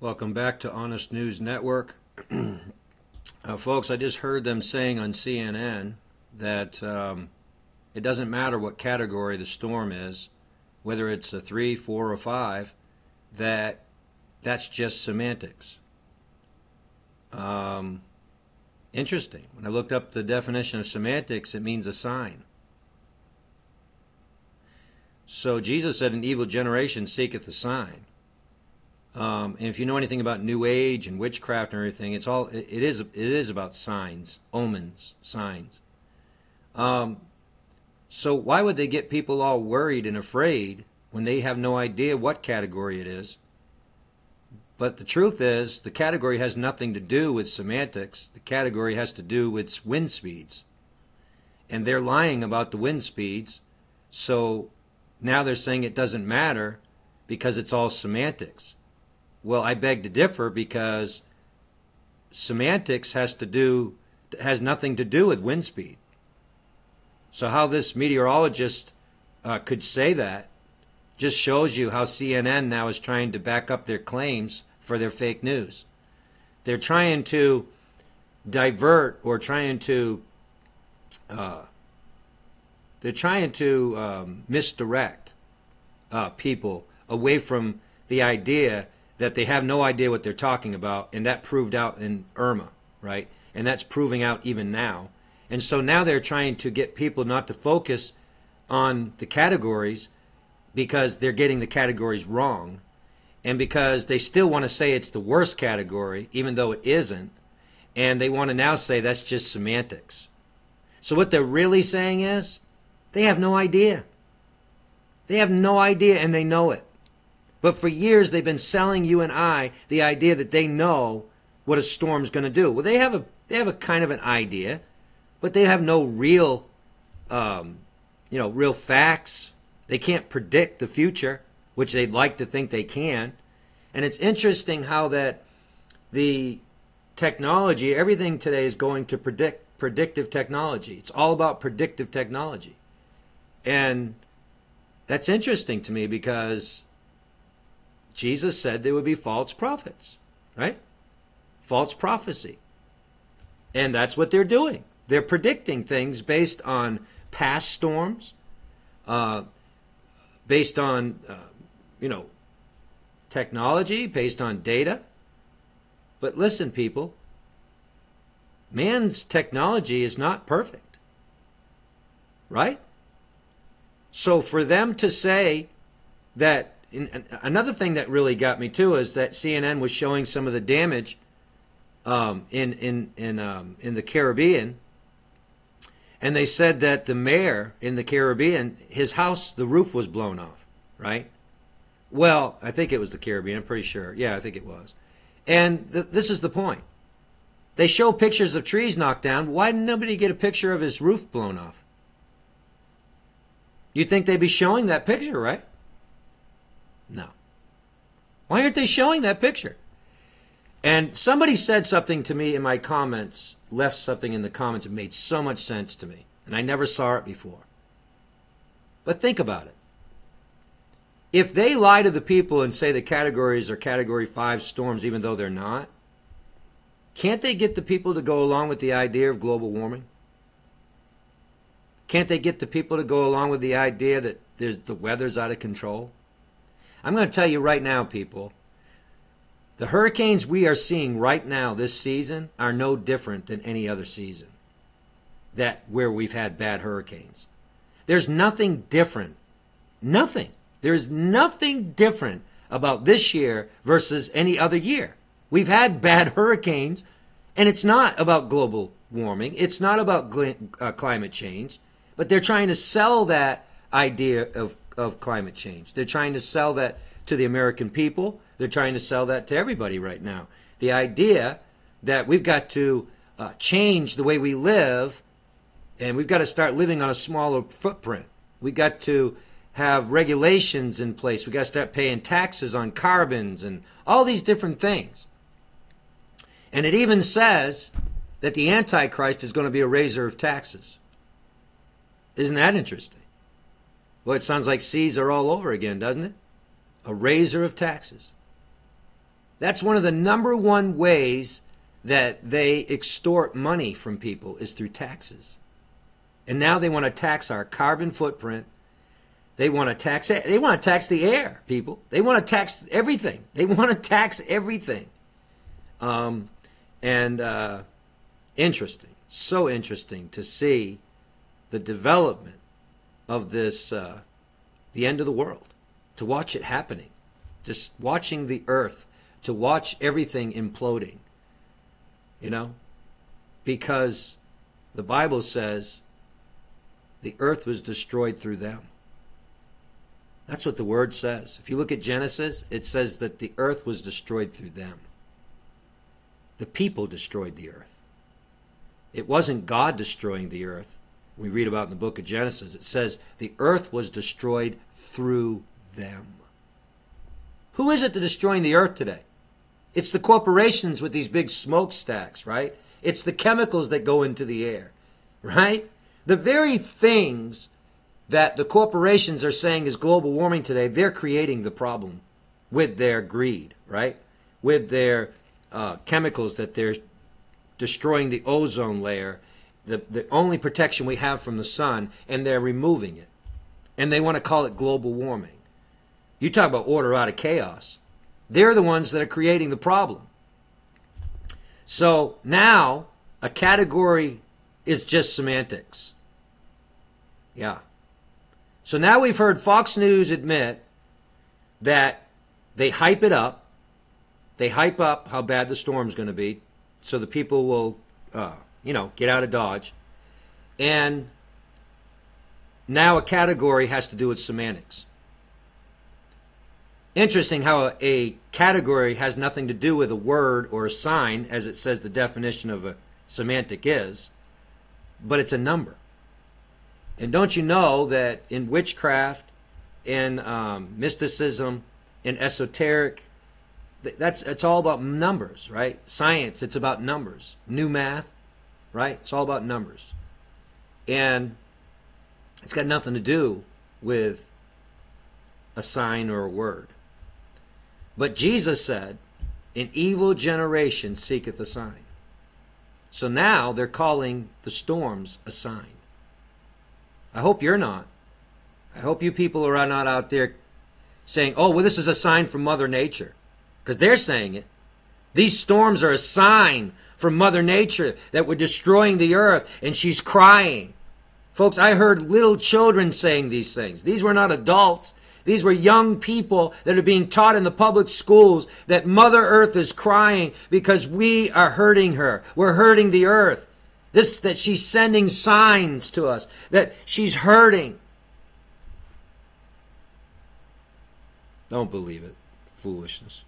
Welcome back to Honest News Network. Folks, I just heard them saying on CNN that it doesn't matter what category the storm is, whether it's a 3, 4, or 5, that's just semantics. Interesting. When I looked up the definition of semantics, it means a sign. So Jesus said, an evil generation seeketh a sign. And if you know anything about New Age and witchcraft and everything, it is about signs, omens, signs. So why would they get people all worried and afraid when they have no idea what category it is? But the truth is, the category has nothing to do with semantics. The category has to do with wind speeds. And they're lying about the wind speeds. So now they're saying it doesn't matter because it's all semantics. Well, I beg to differ, because semantics has nothing to do with wind speed. So how this meteorologist could say that just shows you how CNN now is trying to back up their claims for their fake news. They're trying to divert, or misdirect people away from the idea that they have no idea what they're talking about, and that proved out in Irma, right? And that's proving out even now. And so now they're trying to get people not to focus on the categories because they're getting the categories wrong, and because they still want to say it's the worst category, even though it isn't, and they want to now say that's just semantics. So what they're really saying is they have no idea. They have no idea, and they know it. But for years, they've been selling you and I the idea that they know what a storm's going to do. Well, they have a kind of an idea, but they have no real, real facts. They can't predict the future, which they'd like to think they can. And it's interesting how that the technology, everything today is going to predictive technology. It's all about predictive technology. And that's interesting to me, because Jesus said there would be false prophets, right? False prophecy. And that's what they're doing. They're predicting things based on past storms, based on, technology, based on data. But listen, people, man's technology is not perfect, right? So for them to say that, another thing that really got me too is that CNN was showing some of the damage in the Caribbean, and they said that the mayor in the Caribbean, his house, the roof was blown off, right? Well, I think it was the Caribbean, I'm pretty sure. Yeah, I think it was. And this is the point. They show pictures of trees knocked down. Why didn't nobody get a picture of his roof blown off? You'd think they'd be showing that picture, right? No. Why aren't they showing that picture? And somebody said something to me in my comments, left something in the comments that made so much sense to me, and I never saw it before. But think about it. If they lie to the people and say the categories are Category 5 storms, even though they're not, can't they get the people to go along with the idea of global warming? Can't they get the people to go along with the idea that the weather's out of control? I'm going to tell you right now, people, the hurricanes we are seeing right now this season are no different than any other season where we've had bad hurricanes. There's nothing different. Nothing. There's nothing different about this year versus any other year. We've had bad hurricanes, and it's not about global warming. It's not about climate change, but they're trying to sell that idea of climate change. They're trying to sell that to the American people. They're trying to sell that to everybody right now. The idea that we've got to change the way we live, and we've got to start living on a smaller footprint. We've got to have regulations in place. We've got to start paying taxes on carbons and all these different things. And it even says that the Antichrist is going to be a raiser of taxes. Isn't that interesting? Well, it sounds like Caesar all over again, doesn't it? A raiser of taxes. That's one of the number one ways that they extort money from people is through taxes. And now they want to tax our carbon footprint. They want to tax the air, people. They want to tax everything. They want to tax everything. Interesting, so interesting to see the development of this, the end of the world, to watch it happening, just watching the earth, to watch everything imploding, because the Bible says the earth was destroyed through them. That's what the word says. If you look at Genesis, it says that the earth was destroyed through them. The people destroyed the earth. It wasn't God destroying the earth. We read about in the book of Genesis. It says the earth was destroyed through them. Who is it that's destroying the earth today? It's the corporations with these big smokestacks, right? It's the chemicals that go into the air, right? The very things that the corporations are saying is global warming today, they're creating the problem with their greed, right? With their chemicals that they're destroying the ozone layer, the only protection we have from the sun, and they're removing it. And they want to call it global warming. You talk about order out of chaos. They're the ones that are creating the problem. So now a category is just semantics. Yeah. So now we've heard Fox News admit that they hype it up. They hype up how bad the storm's going to be so the people will, get out of Dodge. And now a category has to do with semantics. Interesting how a category has nothing to do with a word or a sign, as it says the definition of a semantic is, but it's a number. And don't you know that in witchcraft, in mysticism, in esoteric, it's all about numbers, right? Science, it's about numbers. New math, right? It's all about numbers. And it's got nothing to do with a sign or a word. But Jesus said, an evil generation seeketh a sign. So now they're calling the storms a sign. I hope you're not. I hope you people are not out there saying, oh, well, this is a sign from Mother Nature. Because they're saying it. These storms are a sign from Mother Nature that we're destroying the earth, and she's crying. Folks, I heard little children saying these things. These were not adults. These were young people that are being taught in the public schools that Mother Earth is crying because we are hurting her. We're hurting the earth. That she's sending signs to us, that she's hurting. Don't believe it. Foolishness.